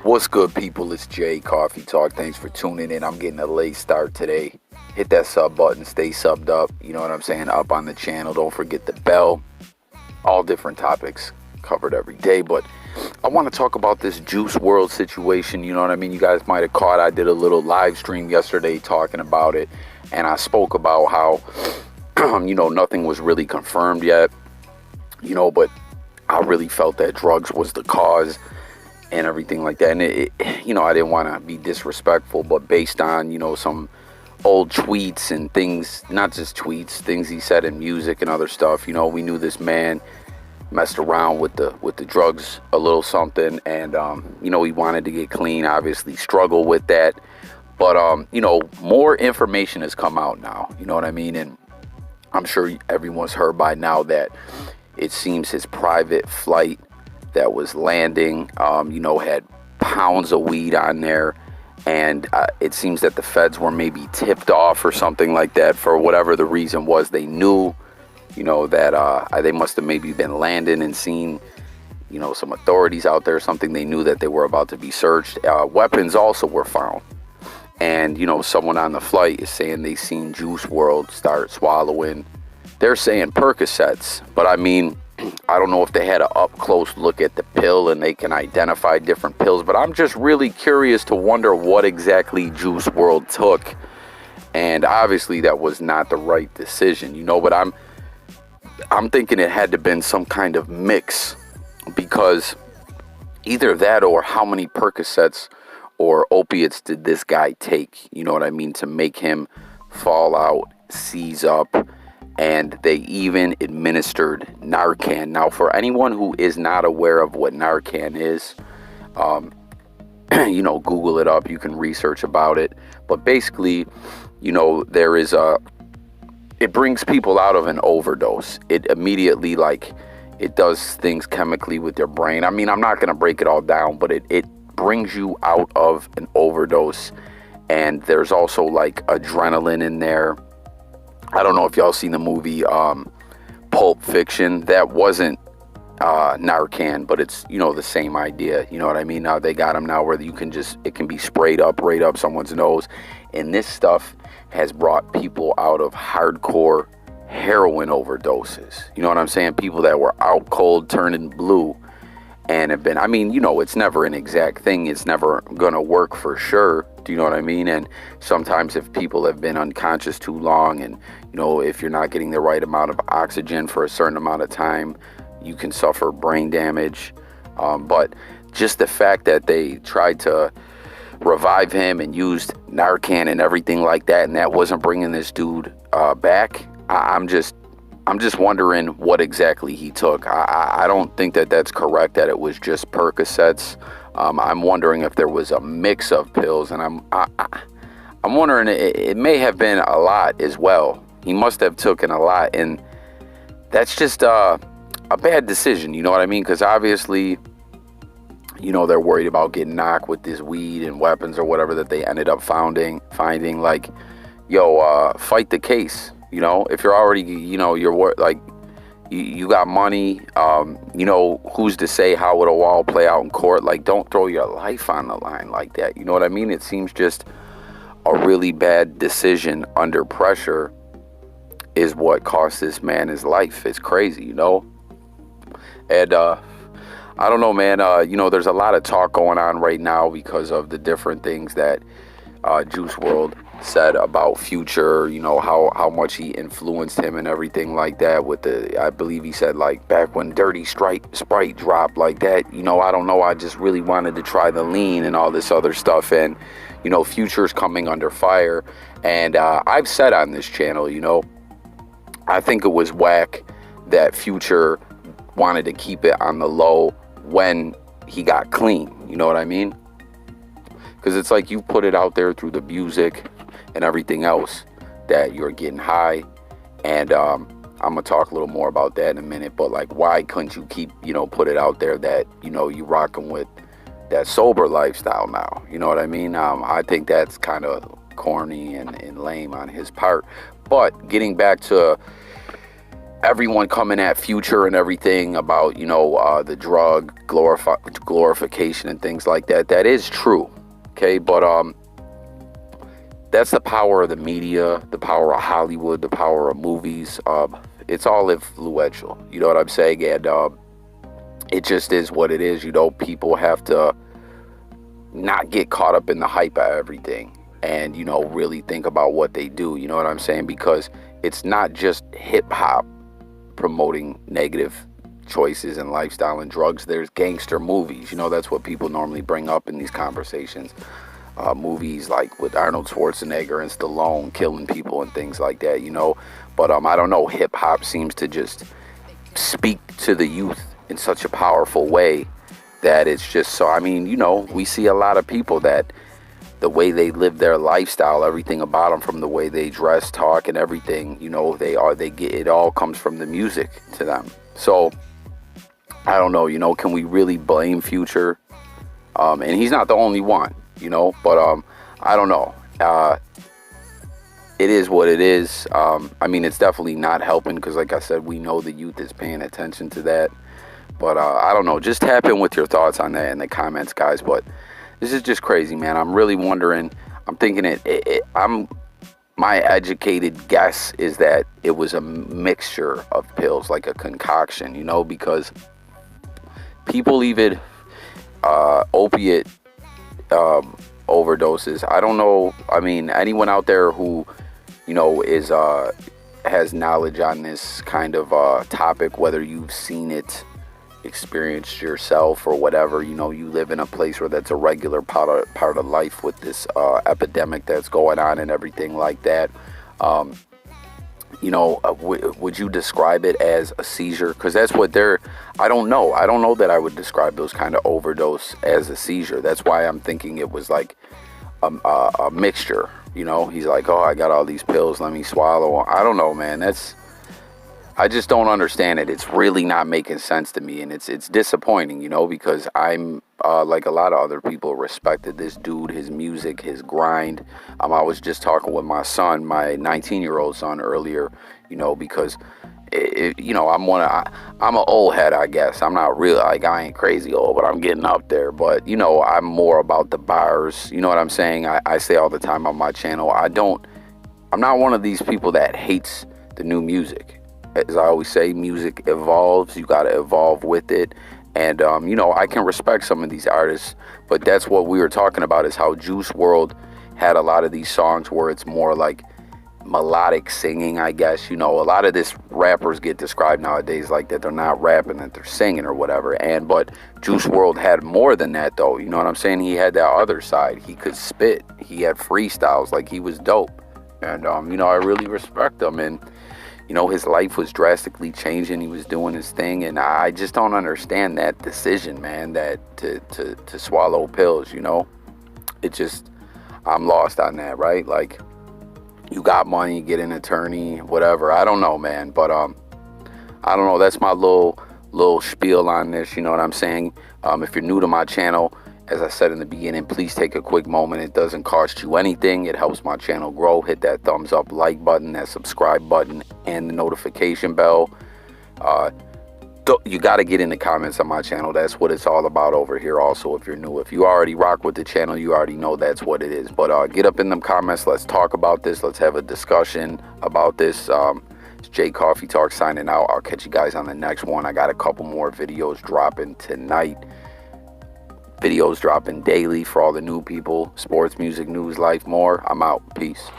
What's good, people? It's Jay Coffee Talk. Thanks for tuning in. I'm getting a late start today. Hit that sub button. Stay subbed up. You know what I'm saying? Up on the channel. Don't forget the bell. All different topics covered every day. But I want to talk about this Juice World situation. You know what I mean? You guys might have caught. I did a little live stream yesterday talking about it. And I spoke about how, nothing was really confirmed yet. But I really felt that drugs was the cause and everything like that. And I didn't want to be disrespectful, but based on, some old tweets and things, not just tweets, things he said in music and other stuff, we knew this man messed around with the drugs a little something. And, he wanted to get clean, obviously struggled with that. But, more information has come out now, you know what I mean? And I'm sure everyone's heard by now that it seems his private flight that was landing, had pounds of weed on there. And it seems that the feds were maybe tipped off or something like that for whatever the reason was. They knew, that they must have maybe been landing and seen, some authorities out there or something. They knew that they were about to be searched. Weapons also were found. And, someone on the flight is saying they seen Juice World start swallowing. They're saying Percocets, but I mean, I don't know if they had an up-close look at the pill and they can identify different pills, but I'm just really curious to wonder what exactly Juice World took. And obviously that was not the right decision, but I'm thinking it had to been some kind of mix, because either that or how many Percocets or opiates did this guy take, you know what I mean, to make him fall out, seize up. And they even administered Narcan. Now, for anyone who is not aware of what Narcan is, Google it up. You can research about it. But basically, there is it brings people out of an overdose. It immediately, it does things chemically with your brain. I mean, I'm not going to break it all down, but it brings you out of an overdose. And there's also, adrenaline in there. I don't know if y'all seen the movie Pulp Fiction. That wasn't Narcan, but it's, the same idea. You know what I mean? Now they got them now where it can be sprayed up right up someone's nose. And this stuff has brought people out of hardcore heroin overdoses. You know what I'm saying? People that were out cold, turning blue, and have been, it's never an exact thing. It's never going to work for sure. Do you know what I mean? And sometimes if people have been unconscious too long and, if you're not getting the right amount of oxygen for a certain amount of time, you can suffer brain damage. But just the fact that they tried to revive him and used Narcan and everything like that, and that wasn't bringing this dude back, I'm just wondering what exactly he took. I don't think that that's correct, that it was just Percocets. I'm wondering if there was a mix of pills, and I'm wondering it may have been a lot as well. He must have taken a lot, and that's just a bad decision. You know what I mean? Because obviously, they're worried about getting knocked with this weed and weapons or whatever that they ended up finding. Fight the case. If you're already, you got money, who's to say how it'll all play out in court? Don't throw your life on the line like that. You know what I mean? It seems just a really bad decision under pressure is what cost this man his life. It's crazy, And I don't know, man. There's a lot of talk going on right now because of the different things that Juice World said about Future, how much he influenced him and everything like that with I believe he said back when Dirty Sprite dropped like that, I don't know, I just really wanted to try the lean and all this other stuff. And, Future's coming under fire. And I've said on this channel, I think it was whack that Future wanted to keep it on the low when he got clean. You know what I mean? Because it's you put it out there through the music and everything else that you're getting high. And I'm going to talk a little more about that in a minute. But why couldn't you keep, put it out there that, you rocking with that sober lifestyle now? You know what I mean? I think that's kind of corny and lame on his part. But getting back to everyone coming at Future and everything about, the drug glorification and things like that. That is true. Okay. But, that's the power of the media, the power of Hollywood, the power of movies. It's all influential. You know what I'm saying? And it just is what it is. People have to not get caught up in the hype of everything and, really think about what they do. You know what I'm saying? Because it's not just hip hop promoting negative choices and lifestyle and drugs. There's gangster movies. That's what people normally bring up in these conversations. Movies like with Arnold Schwarzenegger and Stallone killing people and things like that, But I don't know, hip hop seems to just speak to the youth in such a powerful way that it's just so, we see a lot of people that the way they live their lifestyle, everything about them, from the way they dress, talk, and everything, they get, it all comes from the music to them. So I don't know, can we really blame Future? And he's not the only one. But I don't know. It is what it is. It's definitely not helping because, like I said, we know the youth is paying attention to that. But I don't know. Just tap in with your thoughts on that in the comments, guys. But this is just crazy, man. I'm really wondering. I'm thinking my educated guess is that it was a mixture of pills, like a concoction, because people even opiate overdoses. I don't know. Anyone out there who, is has knowledge on this kind of topic, whether you've seen it, experienced yourself, or whatever, you live in a place where that's a regular part of life with this epidemic that's going on and everything like that. Would you describe it as a seizure? Because that's what I don't know. I don't know that I would describe those kind of overdose as a seizure. That's why I'm thinking it was like a mixture. He's like, oh, I got all these pills, let me swallow. I don't know, man. I just don't understand it. It's really not making sense to me, and it's disappointing, because I'm like a lot of other people respected this dude, his music, his grind. I was just talking with my son, my 19-year-old son earlier, because I'm an old head, I guess. I'm not real, like I ain't crazy old, but I'm getting up there. But I'm more about the bars. You know what I'm saying? I say all the time on my channel, I'm not one of these people that hates the new music. As I always say, music evolves. You got to evolve with it. And, I can respect some of these artists, but that's what we were talking about, is how Juice Wrld had a lot of these songs where it's more like melodic singing, I guess. A lot of this rappers get described nowadays like that they're not rapping, that they're singing or whatever. But Juice Wrld had more than that, though. You know what I'm saying? He had that other side. He could spit. He had freestyles. Like, he was dope. And, I really respect him. And, his life was drastically changing. He was doing his thing. And I just don't understand that decision, man, that to swallow pills, It just, I'm lost on that, right? Like, you got money, get an attorney, whatever. I don't know, man. But, I don't know. That's my little spiel on this. You know what I'm saying? If you're new to my channel, as I said in the beginning, please take a quick moment. It doesn't cost you anything. It helps my channel grow. Hit that thumbs up, like button, that subscribe button, and the notification bell. You got to get in the comments on my channel. That's what it's all about over here. Also, if you're new, if you already rock with the channel, you already know that's what it is. But get up in them comments. Let's talk about this. Let's have a discussion about this. It's J Coffee Talk signing out. I'll catch you guys on the next one. I got a couple more videos dropping tonight. Videos dropping daily for all the new people. Sports, music, news, life, more. I'm out. Peace.